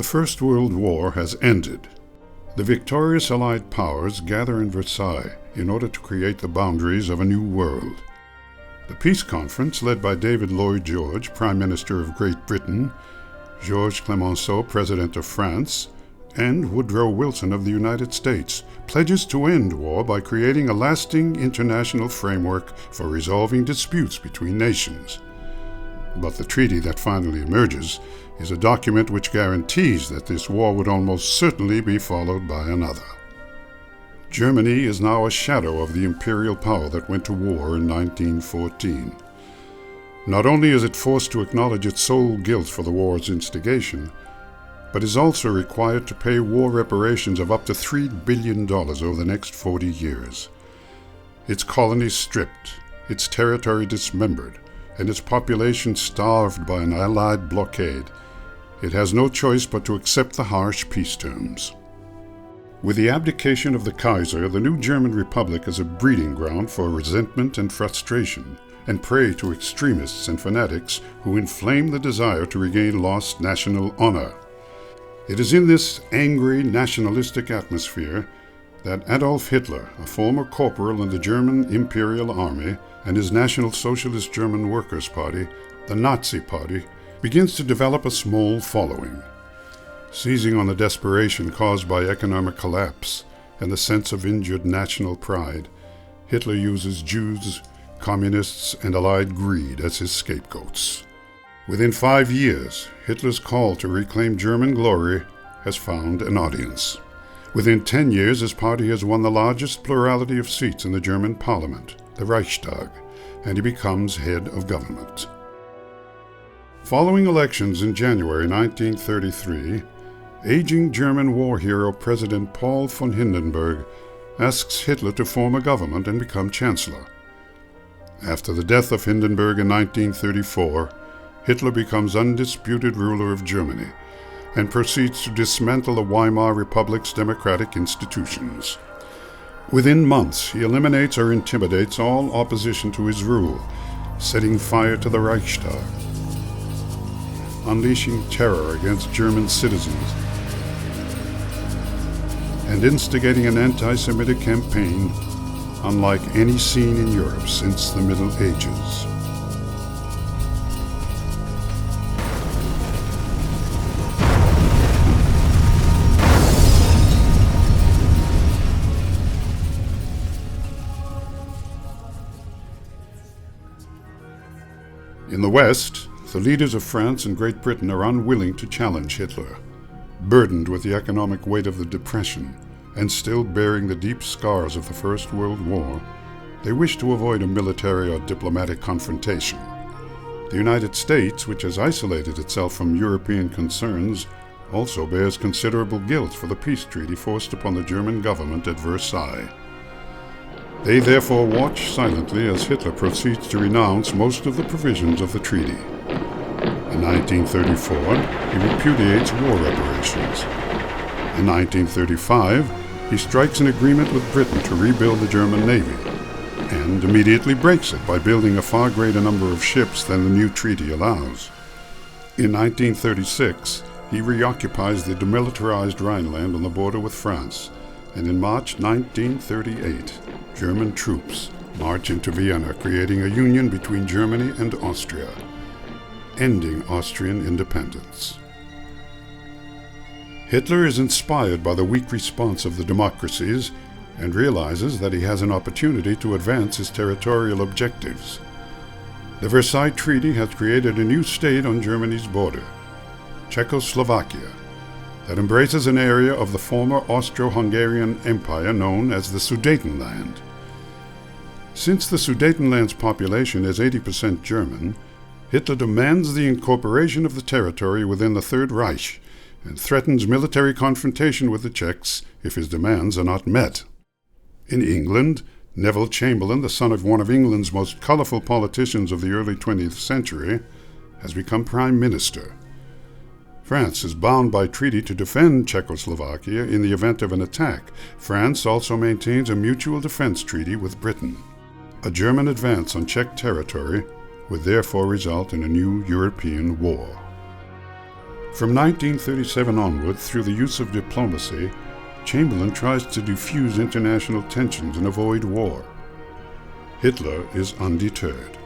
First World War has ended. The victorious Allied powers gather in Versailles in order to create the boundaries of a new world. The peace conference, led by David Lloyd George, Prime Minister of Great Britain, Georges Clemenceau, President of France, and Woodrow Wilson of the United States, pledges to end war by creating a lasting international framework for resolving disputes between nations. But the treaty that finally emerges is a document which guarantees that this war would almost certainly be followed by another. Germany is now a shadow of the imperial power that went to war in 1914. Not only is it forced to acknowledge its sole guilt for the war's instigation, but is also required to pay war reparations of up to $3 billion over the next 40 years. Its colonies stripped, its territory dismembered, and its population starved by an Allied blockade, it has no choice but to accept the harsh peace terms. With the abdication of the Kaiser, the new German Republic is a breeding ground for resentment and frustration, and prey to extremists and fanatics who inflame the desire to regain lost national honor. It is in this angry, nationalistic atmosphere that Adolf Hitler, a former corporal in the German Imperial Army, and his National Socialist German Workers' Party, the Nazi Party, begins to develop a small following. Seizing on the desperation caused by economic collapse and the sense of injured national pride, Hitler uses Jews, communists, and Allied greed as his scapegoats. Within 5 years, Hitler's call to reclaim German glory has found an audience. Within 10 years, his party has won the largest plurality of seats in the German parliament, the Reichstag, and he becomes head of government. Following elections in January 1933, aging German war hero President Paul von Hindenburg asks Hitler to form a government and become chancellor. After the death of Hindenburg in 1934, Hitler becomes undisputed ruler of Germany and proceeds to dismantle the Weimar Republic's democratic institutions. Within months, he eliminates or intimidates all opposition to his rule, setting fire to the Reichstag, unleashing terror against German citizens, and instigating an anti-Semitic campaign unlike any seen in Europe since the Middle Ages. In the West, the leaders of France and Great Britain are unwilling to challenge Hitler. Burdened with the economic weight of the Depression and still bearing the deep scars of the First World War, they wish to avoid a military or diplomatic confrontation. The United States, which has isolated itself from European concerns, also bears considerable guilt for the peace treaty forced upon the German government at Versailles. They therefore watch silently as Hitler proceeds to renounce most of the provisions of the treaty. In 1934, he repudiates war reparations. In 1935, he strikes an agreement with Britain to rebuild the German Navy, and immediately breaks it by building a far greater number of ships than the new treaty allows. In 1936, he reoccupies the demilitarized Rhineland on the border with France, and in March 1938, German troops march into Vienna, creating a union between Germany and Austria, ending Austrian independence. Hitler is inspired by the weak response of the democracies and realizes that he has an opportunity to advance his territorial objectives. The Versailles Treaty has created a new state on Germany's border, Czechoslovakia, that embraces an area of the former Austro-Hungarian Empire known as the Sudetenland. Since the Sudetenland's population is 80% German, Hitler demands the incorporation of the territory within the Third Reich and threatens military confrontation with the Czechs if his demands are not met. In England, Neville Chamberlain, the son of one of England's most colorful politicians of the early 20th century, has become Prime Minister. France is bound by treaty to defend Czechoslovakia in the event of an attack. France also maintains a mutual defense treaty with Britain. A German advance on Czech territory would therefore result in a new European war. From 1937 onward, through the use of diplomacy, Chamberlain tries to diffuse international tensions and avoid war. Hitler is undeterred.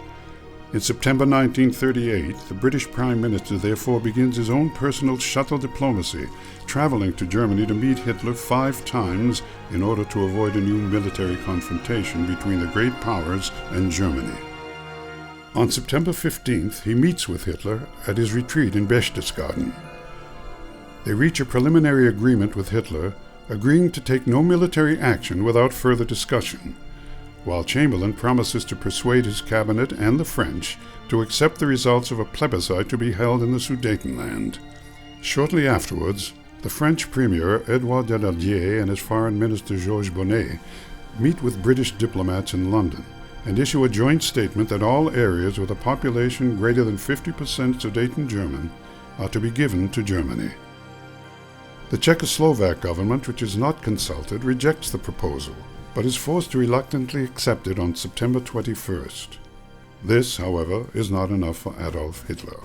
In September 1938, the British Prime Minister therefore begins his own personal shuttle diplomacy, traveling to Germany to meet Hitler 5 times in order to avoid a new military confrontation between the great powers and Germany. On September 15th, he meets with Hitler at his retreat in Berchtesgaden. They reach a preliminary agreement with Hitler, agreeing to take no military action without further discussion, while Chamberlain promises to persuade his cabinet and the French to accept the results of a plebiscite to be held in the Sudetenland. Shortly afterwards, the French Premier Edouard Daladier and his Foreign Minister Georges Bonnet meet with British diplomats in London and issue a joint statement that all areas with a population greater than 50% Sudeten German are to be given to Germany. The Czechoslovak government, which is not consulted, rejects the proposal, but is forced to reluctantly accept it on September 21st. This, however, is not enough for Adolf Hitler.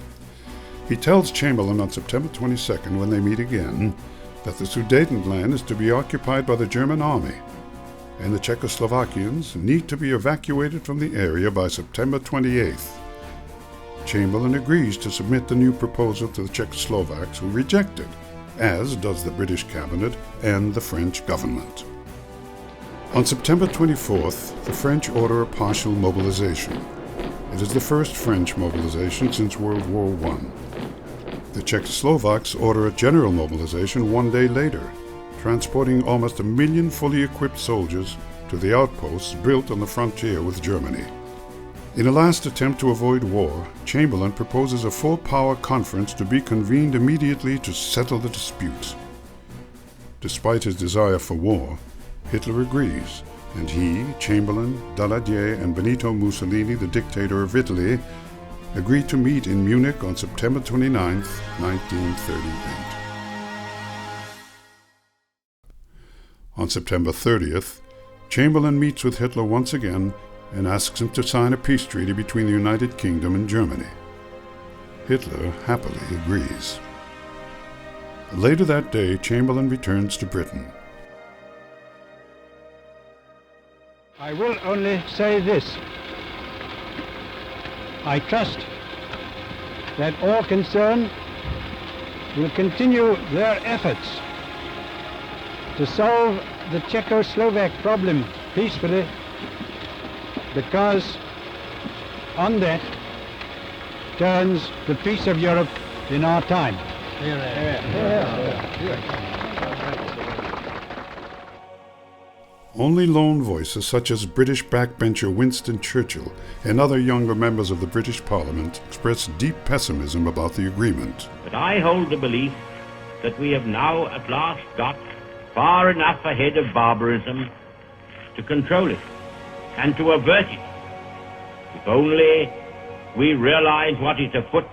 He tells Chamberlain on September 22nd, when they meet again, that the Sudetenland is to be occupied by the German army, and the Czechoslovakians need to be evacuated from the area by September 28th. Chamberlain agrees to submit the new proposal to the Czechoslovaks, who reject it, as does the British cabinet and the French government. On September 24th, the French order a partial mobilization. It is the first French mobilization since World War I. The Czechoslovaks order a general mobilization 1 day later, transporting almost 1 million fully equipped soldiers to the outposts built on the frontier with Germany. In a last attempt to avoid war, Chamberlain proposes a full-power conference to be convened immediately to settle the disputes. Despite his desire for war, Hitler agrees, and he, Chamberlain, Daladier, and Benito Mussolini, the dictator of Italy, agree to meet in Munich on September 29, 1938. On September 30th, Chamberlain meets with Hitler once again and asks him to sign a peace treaty between the United Kingdom and Germany. Hitler happily agrees. Later that day, Chamberlain returns to Britain. I will only say this. I trust that all concerned will continue their efforts to solve the Czechoslovak problem peacefully, because on that turns the peace of Europe in our time. Only lone voices such as British backbencher Winston Churchill and other younger members of the British Parliament express deep pessimism about the agreement. But I hold the belief that we have now at last got far enough ahead of barbarism to control it and to avert it. If only we realize what is afoot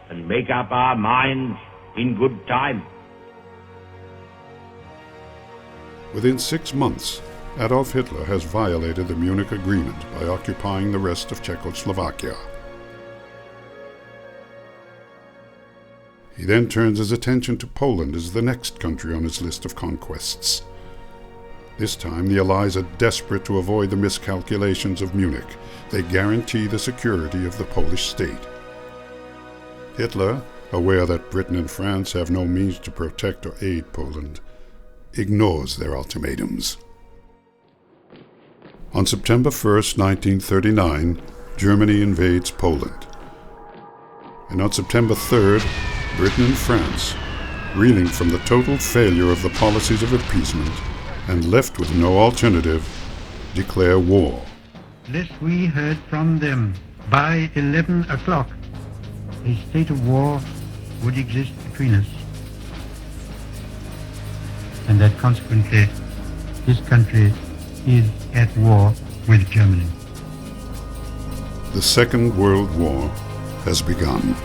and make up our minds in good time. Within 6 months, Adolf Hitler has violated the Munich Agreement by occupying the rest of Czechoslovakia. He then turns his attention to Poland as the next country on his list of conquests. This time, the Allies are desperate to avoid the miscalculations of Munich. They guarantee the security of the Polish state. Hitler, aware that Britain and France have no means to protect or aid Poland, ignores their ultimatums. On September 1st, 1939, Germany invades Poland. And on September 3rd, Britain and France, reeling from the total failure of the policies of appeasement and left with no alternative, declare war. This we heard from them. By 11 o'clock, a state of war would exist between us, and that consequently this country is at war with Germany. The Second World War has begun.